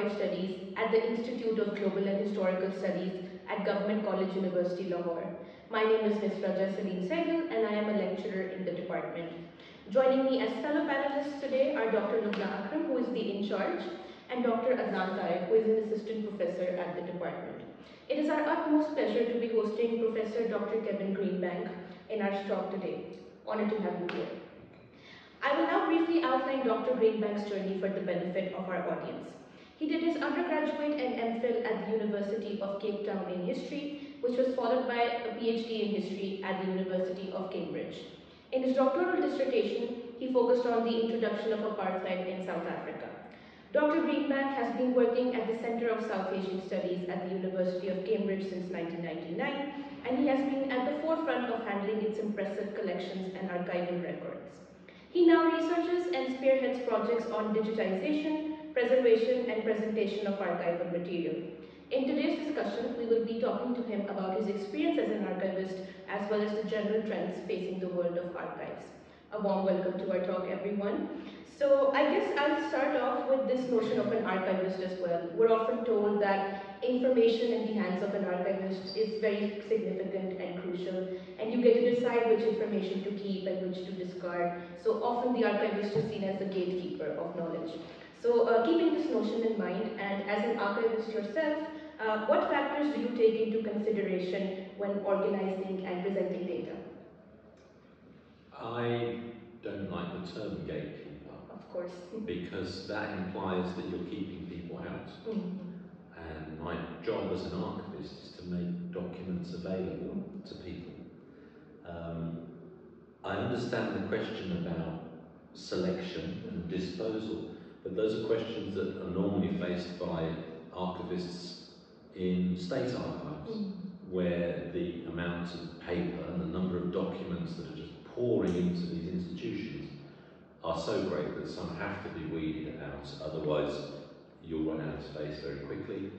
Archive Studies at the Institute of Global and Historical Studies at Government College University, Lahore. My name is Ms. Raja Salim Sehgal and I am a lecturer in the department. Joining me as fellow panelists today are Dr. Lubna Akram, who is the in charge, and Dr. Adnan Tariq, who is an assistant professor at the department. It is our utmost pleasure to be hosting Professor Dr. Kevin Greenbank in our talk today. Honored to have you here. I will now briefly outline Dr. Greenbank's journey for the benefit of our audience. He did his undergraduate and MPhil at the University of Cape Town in history, which was followed by a PhD in history at the University of Cambridge. In his doctoral dissertation, he focused on the introduction of apartheid in South Africa. Dr. Greenbank has been working at the Center of South Asian Studies at the University of Cambridge since 1999, and he has been at the forefront of handling its impressive collections and archival records. He now researches and spearheads projects on digitization, preservation, and presentation of archival material. In today's discussion, we will be talking to him about his experience as an archivist, as well as the general trends facing the world of archives. A warm welcome to our talk, everyone. So I guess I'll start off with this notion of an archivist as well. We're often told that information in the hands of an archivist is very significant and crucial, and you get to decide which information to keep and which to discard. So often the archivist is seen as the gatekeeper of knowledge. So keeping this notion in mind, and as an archivist yourself, what factors do you take into consideration when organizing and presenting data? I don't like the term gatekeeper. Of course. Because that implies that you're keeping people out. And my job as an archivist is to make documents available to people. I understand the question about selection and disposal, but those are questions that are normally faced by archivists in state archives, where the amount of paper and the number of documents that are just pouring into these institutions are so great that some have to be weeded out, otherwise you'll run out of space very quickly.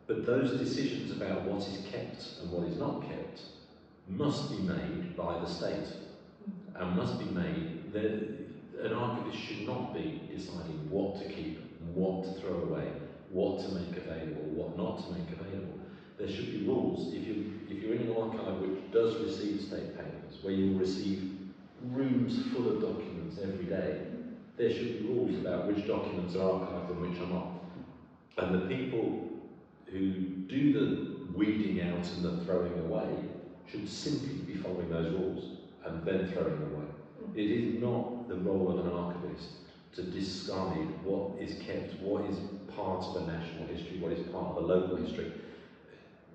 But those decisions about what is kept and what is not kept must be made by the state, and must be made. An archivist should not be deciding what to keep, what to throw away, what to make available, what not to make available. There should be rules. If you're in an archive which does receive state papers, where you receive rooms full of documents every day, there should be rules about which documents are archived and which are not. And the people who do the weeding out and the throwing away should simply be following those rules and then throwing away. It is not the role of an archivist to decide what is kept, what is part of a national history, what is part of a local history.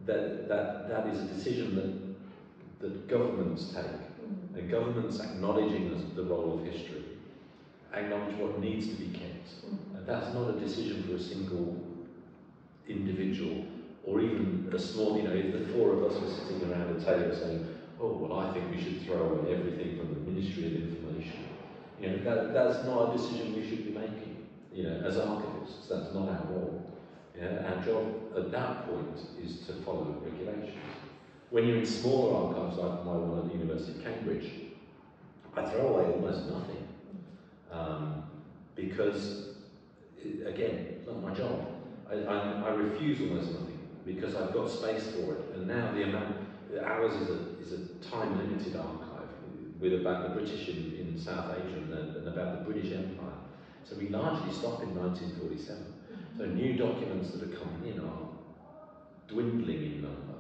That is a decision that governments take. And governments acknowledging the role of history, acknowledge what needs to be kept. And that's not a decision for a single individual, or even a small, if the four of us were sitting around a table saying, oh, well, I think we should throw away everything from the Ministry of Information. That's not a decision we should be making. As archivists, that's not our role. Our job at that point is to follow regulations. When you're in smaller archives like my one at the University of Cambridge, I throw away almost nothing. Because, again, it's not my job. I refuse almost nothing because I've got space for it. And now ours is a time-limited archive with about the British in South Asia and about the British Empire. So we largely stop in 1947. So new documents that are coming in are dwindling in number.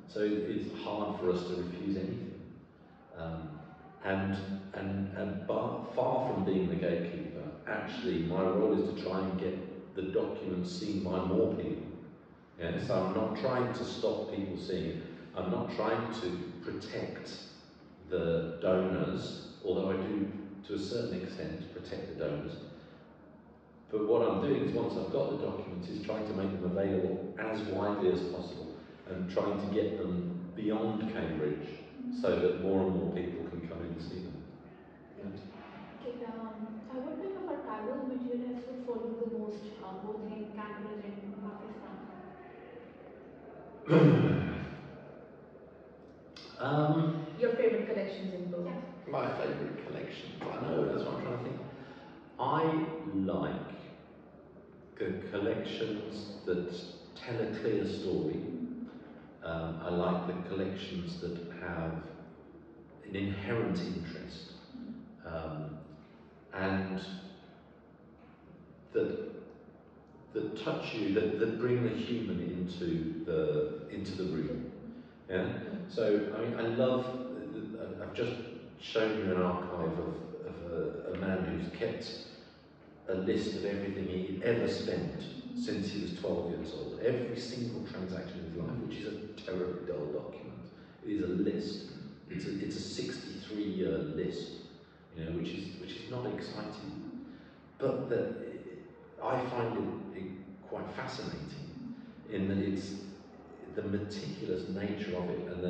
So it's hard for us to refuse anything. But far from being the gatekeeper, actually my role is to try and get the documents seen by more people. So I'm not trying to stop people seeing it. I'm not trying to protect the donors, although I do, to a certain extent, protect the donors. But what I'm doing is, once I've got the documents, is trying to make them available as widely as possible and trying to get them beyond Cambridge so that more and more people can come in and see them. Okay, what kind of archival material has followed you the most, both in Cambridge and Pakistan? Your favorite collections in both? My favourite collections, I know, that's what I'm trying to think. I like collections that tell a clear story. I like the collections that have an inherent interest, and that touch you, that bring the human into the room. Yeah. So I mean, I love. I've just shown you an archive of a man who's kept a list of everything he ever spent since he was 12 years old. Every single transaction in his life, which is a terribly dull document. It is a list. It's a 63-year list, you know, which is not exciting, but that I find it quite fascinating in that it's the meticulous nature of it, and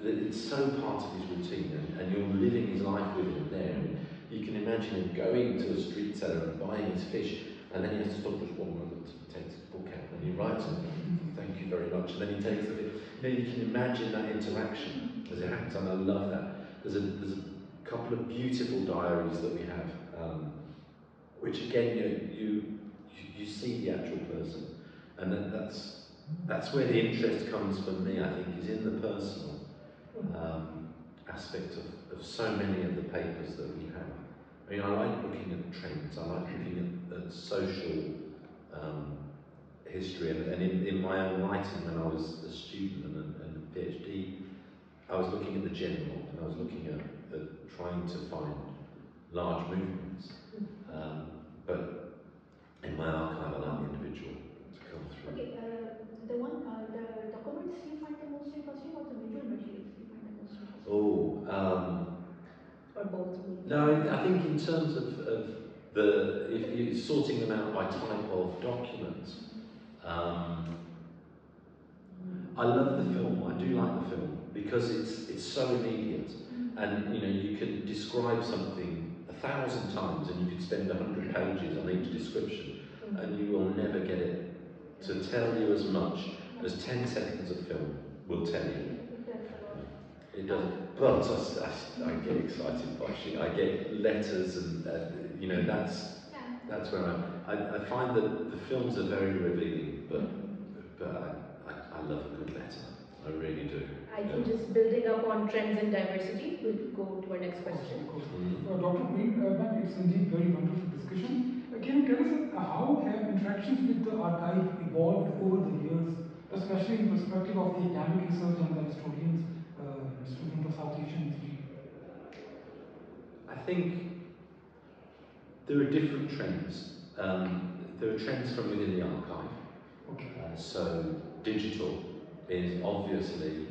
it's so part of his routine, and you're living his life with him there. And you can imagine him going to a street seller and buying his fish, and then he has to stop just one moment, he takes his book out, and he writes on it, thank you very much, and then he takes the fish. You know, you can imagine that interaction as it happens, and I love that. There's a couple of beautiful diaries that we have, which again, you see the actual person, and that's where the interest comes for me, I think, is in the personal aspect of so many of the papers that we have. I mean, I like looking at trends, I like looking at social history, and in my own writing when I was a student and a PhD, I was looking at the general, and I was looking at trying to find large movements. But in my archive, I like the individual to come through. Okay, the documents you find the most interesting, or the visual materials you find the most interesting? Oh, Or both? no, I think in terms of if you're sorting them out by type of document, I love the film. I do like the film because it's so immediate, and you know, you can describe something 1,000 times, and you could spend 100 pages on each description, and you will never get it to tell you as much as 10 seconds of film will tell you. It doesn't, but I get excited by shit. I get letters, and you know, that's where I find that the films are very revealing, but I love a good letter. I really do. I think just building up on trends and diversity, we'll go to our next question. Of course. Dr. Greenbank, it's indeed very wonderful discussion. Can you tell us how have interactions with the archive evolved over the years, especially in perspective of the academic research and the historians, student of South Asian history? I think there are different trends. There are trends from within the archive. Okay. So digital is obviously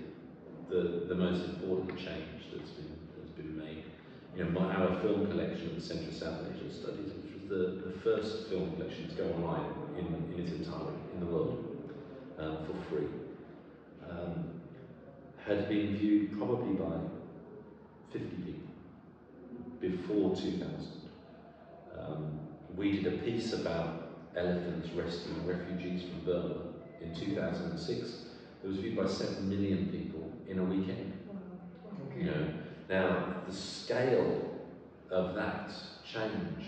the most important change that's been made. You know, our film collection at the Centre of South Asian Studies, which was the first film collection to go online in its entirety in the world for free, had been viewed probably by 50 people before 2000. We did a piece about elephants rescuing refugees from Burma in 2006. It was viewed by 7 million people in a weekend. Okay. You know, now the scale of that change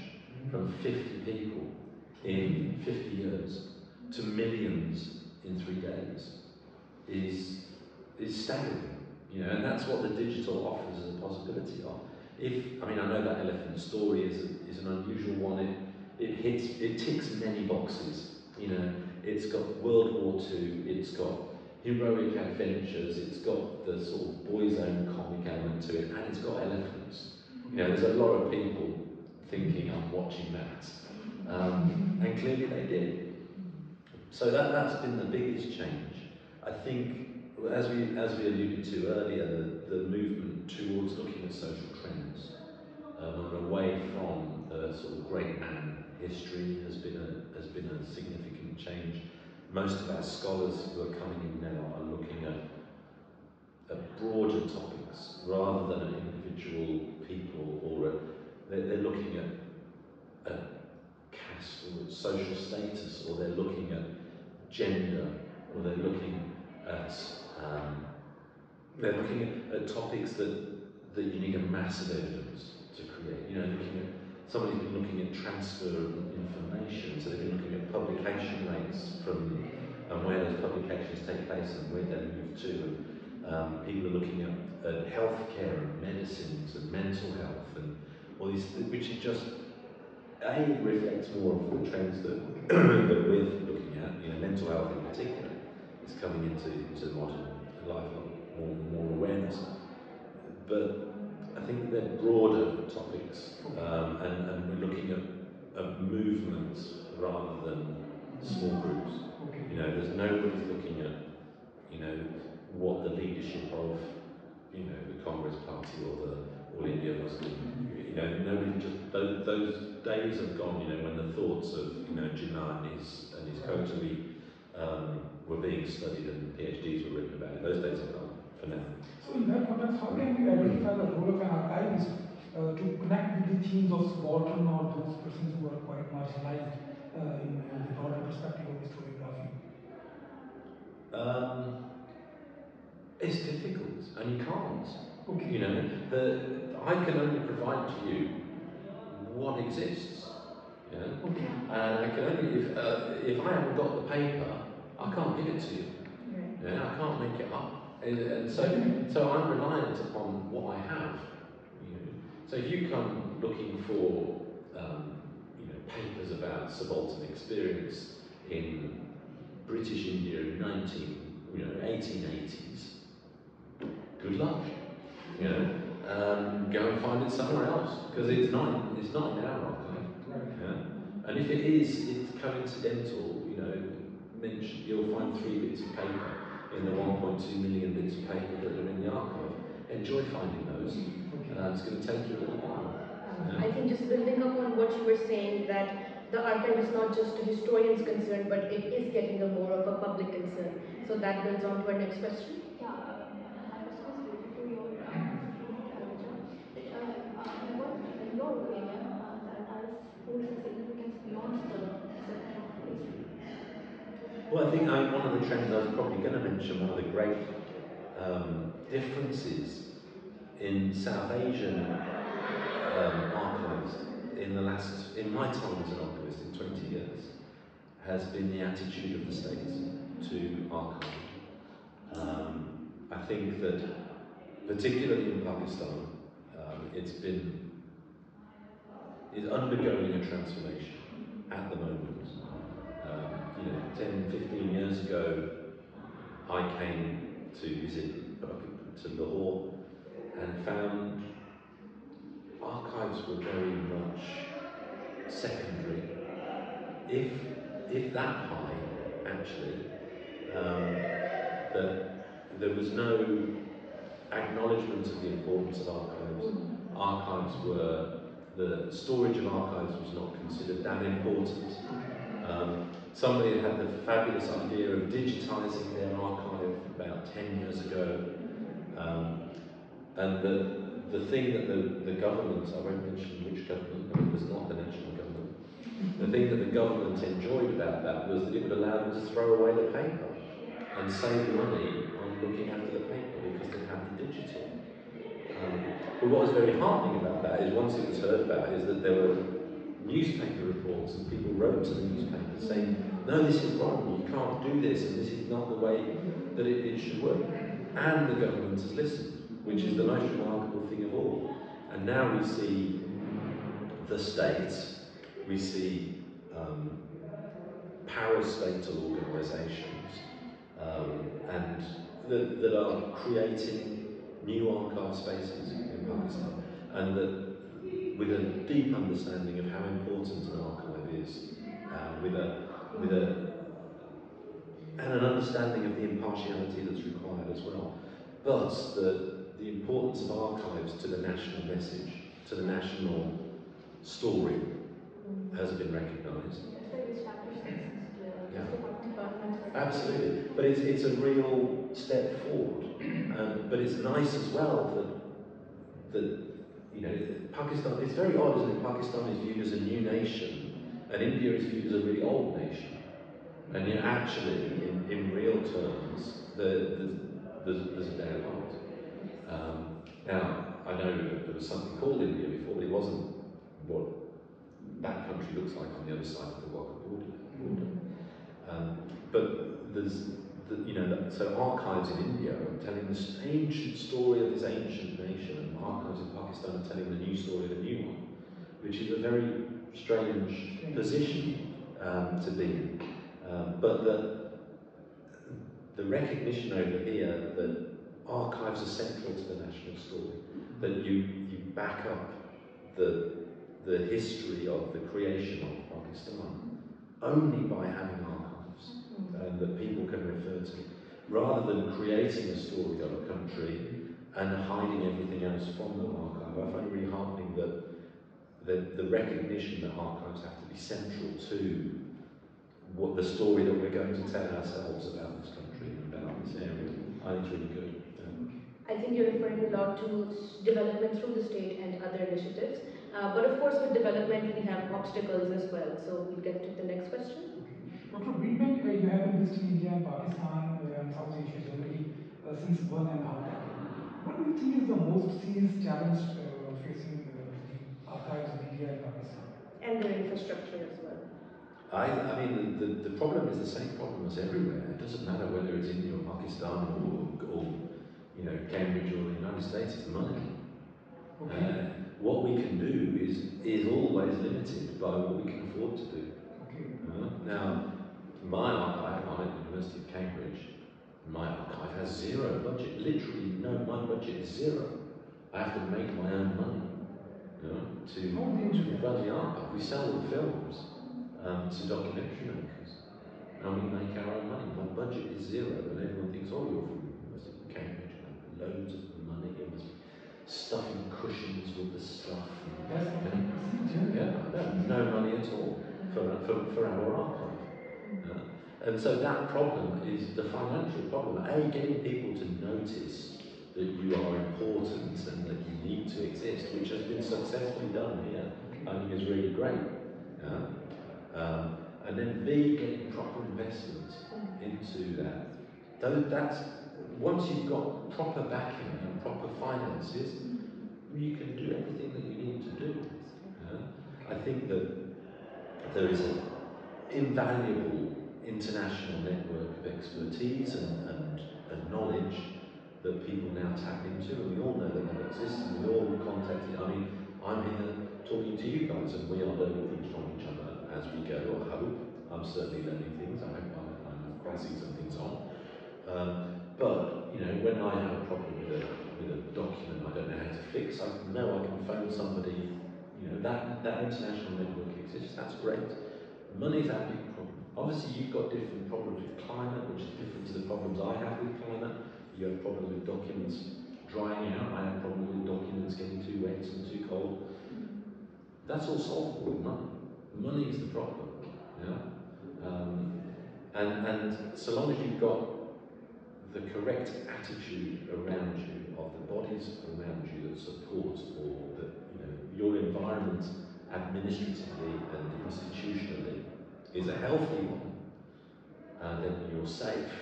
from 50 people in 50 years to millions in 3 days is staggering. You know, and that's what the digital offers as a possibility of. I mean, I know that elephant story is an unusual one. It ticks many boxes. You know, it's got World War II, it's got heroic adventures, it's got the sort of boy's own comic element to it, and it's got elephants. You know, there's a lot of people thinking, I'm watching that. And clearly they did. So that's been the biggest change. I think, as we alluded to earlier, the movement towards looking at social trends and away from the sort of great man history has been a significant change. Most of our scholars who are coming in now are looking at broader topics rather than at individual people, or they're looking at caste or at social status, or they're looking at gender, or they're looking at topics that you need a massive evidence to create. You know, looking at somebody's been looking at transfer of information, so they've been looking at publication rates from where those publications take place and where they move to. And people are looking at healthcare and medicines and mental health and all these, which is just reflects more of the trends that that we're looking at. You know, mental health in particular is coming into modern life, more awareness. But I think they're broader topics, and we're looking at movements rather than small groups. You know, there's nobody's looking at, you know, what the leadership of, you know, the Congress Party or the All India Muslim, you know, nobody just, those days have gone, you know, when the thoughts of, you know, Jinnah and his coterie were being studied and PhDs were written about it. Those days have gone for now. So in that context, how can we identify the role of an archivist to connect with the themes of subaltern or those persons who are quite marginalized in the broader perspective of historiography? It's difficult, and you can't. Okay. You know, I can only provide to you what exists. You know, Okay. and I can only if I haven't got the paper, I can't give it to you. Right. Yeah, I can't make it up, and so I'm reliant upon what I have. You know, so if you come looking for you know, papers about subaltern experience in British India in 1880s, good luck. You know, go and find it somewhere else, because it's not in our archive. Yeah? And if it is, it's coincidental. You know, you'll find 3 bits of paper in the 1.2 million bits of paper that are in the archive. Enjoy finding those. It's going to take you a little while. Yeah? I think just building up on what you were saying, that the archive is not just a historian's concern, but it is getting a more of a public concern. So that builds on to our next question. Yeah, my question is related to your field, Raja. What, in your opinion, the archives holds a significance beyond the discipline of history? Well, I think one of the trends I was probably going to mention, one of the great differences in South Asian archives in my time as an archivist in 20 years, has been the attitude of the states to archiving. I think that, particularly in Pakistan, it's undergoing a transformation at the moment. You know, 10, 15 years ago, I came to visit to Lahore and found archives were very much secondary, if that high, actually. That there was no acknowledgement of the importance of archives. The storage of archives was not considered that important. Somebody had the fabulous idea of digitising their archive about 10 years ago. And the thing that the government, I won't mention which government, but it was not the national government, the thing that the government enjoyed about that was that it would allow them to throw away the paper and save money on looking after the paper because they had the digital. But what was very heartening about that is, once it was heard about, is that there were newspaper reports and people wrote to the newspaper saying, no, this is wrong, you can't do this, and this is not the way that it should work. And the government has listened, which is the most remarkable thing of all. And now we see the state, we see parastatal organisations, and that are creating new archive spaces in Pakistan, and that with a deep understanding of how important an archive is, and an understanding of the impartiality that's required as well. But the importance of archives to the national message, to the national story, has been recognised. That's why we established this department. Absolutely, but it's a real step forward. But it's nice as well that you know, Pakistan. It's very odd, isn't it? Pakistan is viewed as a new nation, and India is viewed as a really old nation. And yet, actually, in real terms, there's a day apart. Now, I know that there was something called India before, but it wasn't what that country looks like on the other side of the Wagga border. But there's, so archives in India are telling this ancient story of this ancient nation, and archives in Pakistan are telling the new story of a new one, which is a very strange position to be in. But the recognition over here that archives are central to the national story, that you back up the history of the creation of Pakistan only by having archives that people can refer to, rather than creating a story of a country and hiding everything else from the archive. I find it really heartening that the recognition that archives have to be central to what the story that we're going to tell ourselves about this country and about this area. I think it's really good. I think you're referring a lot to development through the state and other initiatives. But of course, with development, we have obstacles as well. So we'll get to the next question. Dr. Greenbank, you have been visiting India and Pakistan and South Asia generally since 1.5 decades. What do you think is the most serious challenge facing the archives of India and Pakistan? And their infrastructure as well. I mean, the problem is the same problem as everywhere. It doesn't matter whether it's India or Pakistan or Cambridge or the United States, it's money. Okay. What we can do is always limited by what we can afford to do. Okay. Now, my archive, I'm at the University of Cambridge, my archive has zero budget. Literally, no, my budget is zero. I have to make my own money to run the archive. We sell the films to documentary makers, and we make our own money. My budget is zero, and everyone thinks, oh, you're from the University of Cambridge, you have loads of money, you must be stuffing cushions with the stuff. No money at all for our archive. And so that problem is the financial problem. Getting people to notice that you are important and that you need to exist, which has been successfully done here, I think is really great. And then B, getting proper investment into that. That's once you've got proper backing and proper finances, you can do everything that you need to do. I think that there is an invaluable international network of expertise and knowledge that people now tap into, and we all know that that exists, and we all contact it. I mean, I'm here talking to you guys, and we are learning things from each other as we go, I hope. I'm certainly learning things. I hope I'm passing some things on. But, when I have a problem with a document I don't know how to fix, I know I can phone somebody. That international network exists. That's great. Money's our big problem. Obviously, you've got different problems with climate, which is different to the problems I have with climate. You have problems with documents drying out. I have problems with documents getting too wet and too cold. That's all solvable with money. Money is the problem. And so long as you've got the correct attitude around you, of the bodies around you that support, or that your environment administratively and institutionally is a healthy one, then you're safe,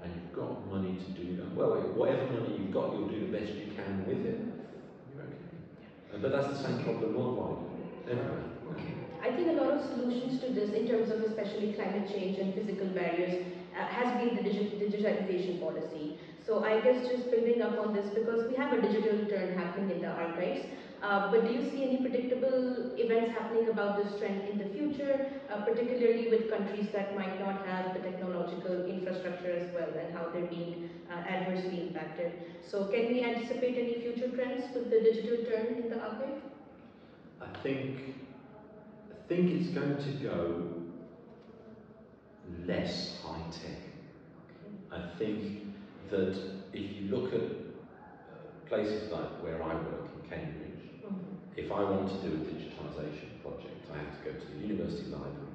and you've got money to do that. Well, whatever money you've got, you'll do the best you can with it. You're okay. But that's the same problem worldwide, everywhere. I think a lot of solutions to this, in terms of especially climate change and physical barriers, has been the digitalization policy. So I guess just building up on this, because we have a digital turn happening in the archives, but do you see any predictable events happening about this trend in the future, particularly with countries that might not have the technological infrastructure as well, and how they're being adversely impacted? So can we anticipate any future trends with the digital turn in the archive? I think it's going to go less high-tech. I think that if you look at places like where I work in Cambridge, if I want to do a digitisation project, I have to go to the university library,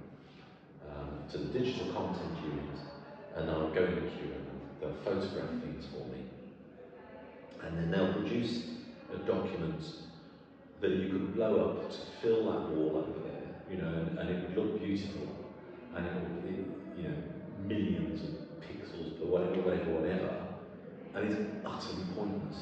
to the digital content unit, and I'll go in the queue and they'll photograph things for me. And then they'll produce a document that you could blow up to fill that wall over there, and it would look beautiful, and it would be, millions of pixels per whatever, and it's utterly pointless,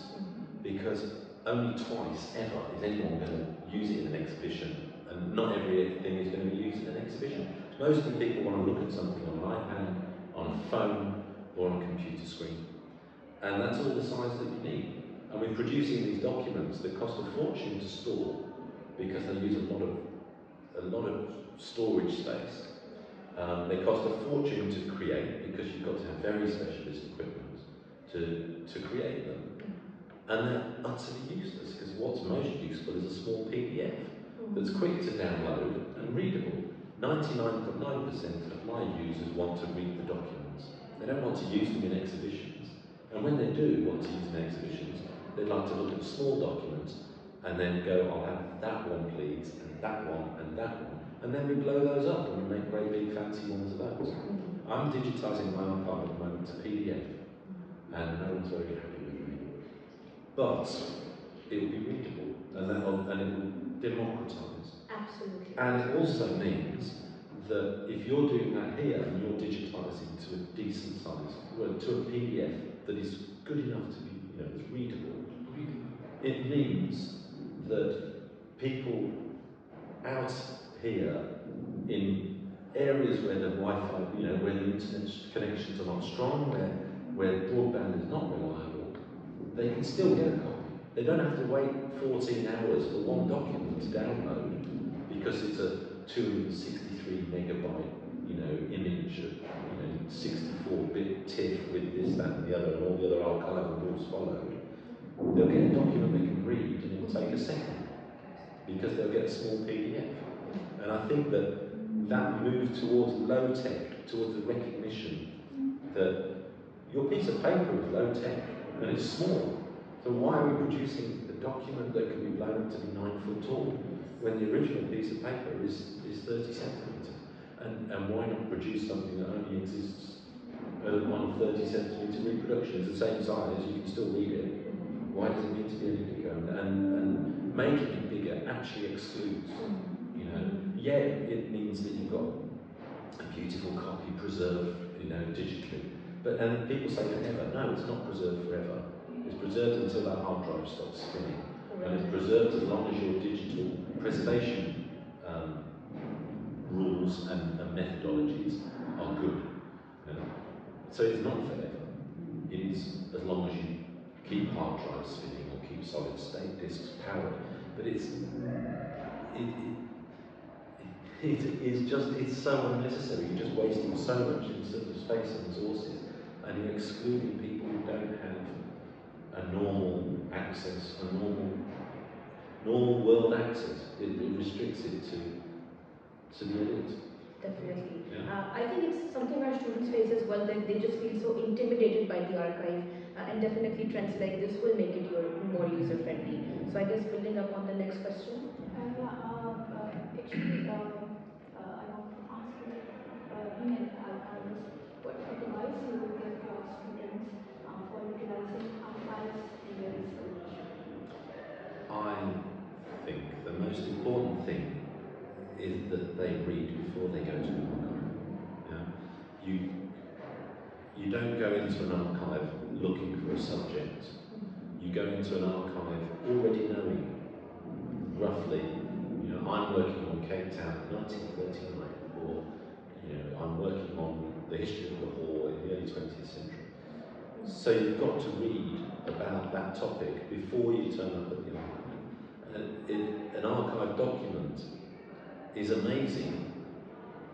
because only twice ever is anyone going to use it in an exhibition and not everything is going to be used in an exhibition. Most of the people want to look at something on an iPad, on a phone, or on a computer screen. And that's all the size that you need. And we're producing these documents that cost a fortune to store because they use a lot of storage space. They cost a fortune to create because you've got to have very specialist equipment to create them. And they're utterly useless because what's most useful is a small PDF that's quick to download and readable. 99.9% of my users want to read the documents. They don't want to use them in exhibitions. And when they do want to use them in exhibitions, they'd like to look at small documents and then go, I'll have that one please, and that one, and that one. And then we blow those up and we make great big fancy ones of those. I'm digitising my archive at the moment to PDF, and no one's very happy with me. But it will be readable, and it will democratise. Absolutely. And it also means that if you're doing that here and you're digitising to a decent size, well, to a PDF that is good enough to be, that's readable, it means that people out here in areas where the Wi-Fi, where the internet connections are not strong, where broadband is not reliable, they can still get a copy. They don't have to wait 14 hours for one document to download because it's a 263 megabyte, image of, 64-bit TIFF with this, that, and the other, and all the other archival rules followed. They'll get a document they can read, and it will take a second because they'll get a small PDF. And I think that move towards low tech, towards the recognition that your piece of paper is low tech and it's small. So why are we producing a document that can be blown up to be 9 foot tall when the original piece of paper is 30 centimetres? And why not produce something that only exists on 30 centimetre reproduction? It's the same size, you can still read it. Why does it need to be any bigger? And making it bigger actually excludes. Yeah, it means that you've got a beautiful copy preserved, digitally. And people say forever. No, it's not preserved forever. It's preserved until that hard drive stops spinning. And it's preserved as long as your digital preservation rules and methodologies are good. So it's not forever. It is as long as you keep hard drives spinning or keep solid state disks powered. But it's so unnecessary. You're just wasting so much in sort of space and resources, and you're excluding people who don't have a normal access, a normal world access. It restricts it to the elite. Definitely. Yeah. I think it's something our students face as well, that they just feel so intimidated by the archive, and definitely trends like this will make it more user-friendly. So I guess building up on the next question. Actually, I want to ask you, being an archivist, what advice you would give to our students for utilizing archives in their research? I think the most important thing is that they read before they go to an archive. You don't go into an archive looking for a subject. You go into an archive already knowing roughly, I'm working on Cape Town in 1939, or I'm working on the history of Lahore in the early 20th century. So you've got to read about that topic before you turn up at the archive. An archive document is amazing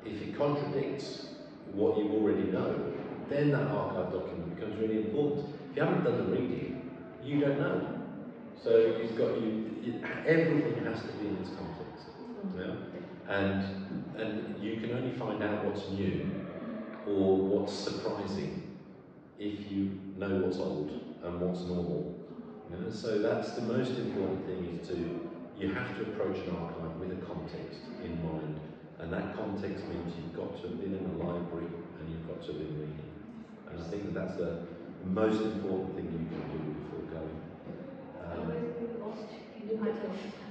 if it contradicts what you already know. Then that archive document becomes really important. If you haven't done the reading, you don't know. So everything has to be in its context. Yeah? And you can only find out what's new or what's surprising if you know what's old and what's normal. So that's the most important thing, is you have to approach an archive with a context in mind, and that context means you've got to have been in a library and you've got to have been reading. And I think that's the most important thing you can do before going.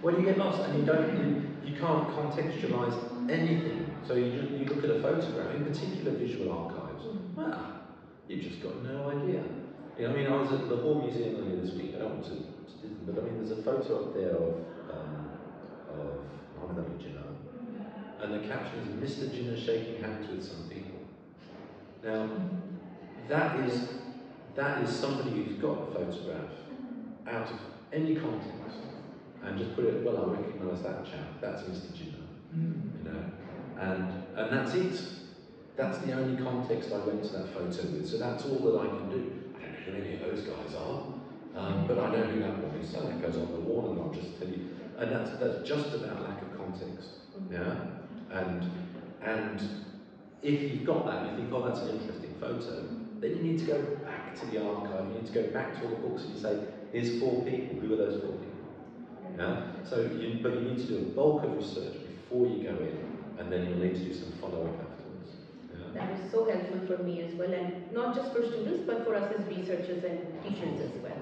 Well, you get lost, and you can't contextualise anything. So you look at a photograph, in particular visual archives. You've just got no idea. I was at the Lahore Museum earlier this week. I don't want to, but there's a photo up there of Mohammed Ali Jinnah, and the caption is Mr. Jinnah shaking hands with some people. Now, that is somebody who's got a photograph out of any context and just put it, well, I recognise that chap, that's Mr. Jinnah, you know, and that's it. That's the only context I went to that photo with, so that's all that I can do. I don't know who any of those guys are, but I know who that one is. So that goes on the wall, and I'll just tell you. And that's just about lack of context, yeah. And if you've got that, you think, oh, that's an interesting photo. Then you need to go back to the archive. You need to go back to all the books, and you say, here's 4 people. Who are those 4 people? Yeah. So, but you need to do a bulk of research before you go in, and then you'll need to do some follow-up afterwards. That was so helpful for me as well, and not just for students, but for us as researchers and teachers as well.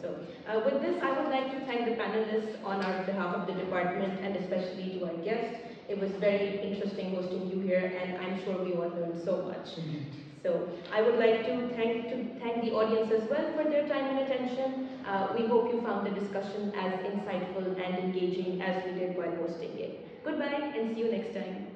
So, with this, I would like to thank the panelists on our behalf of the department, and especially to our guests. It was very interesting hosting you here, and I'm sure we all learned so much. So, I would like to thank the audience as well for their time and attention. We hope you found the discussion as insightful and engaging as we did while hosting it. Goodbye, and see you next time.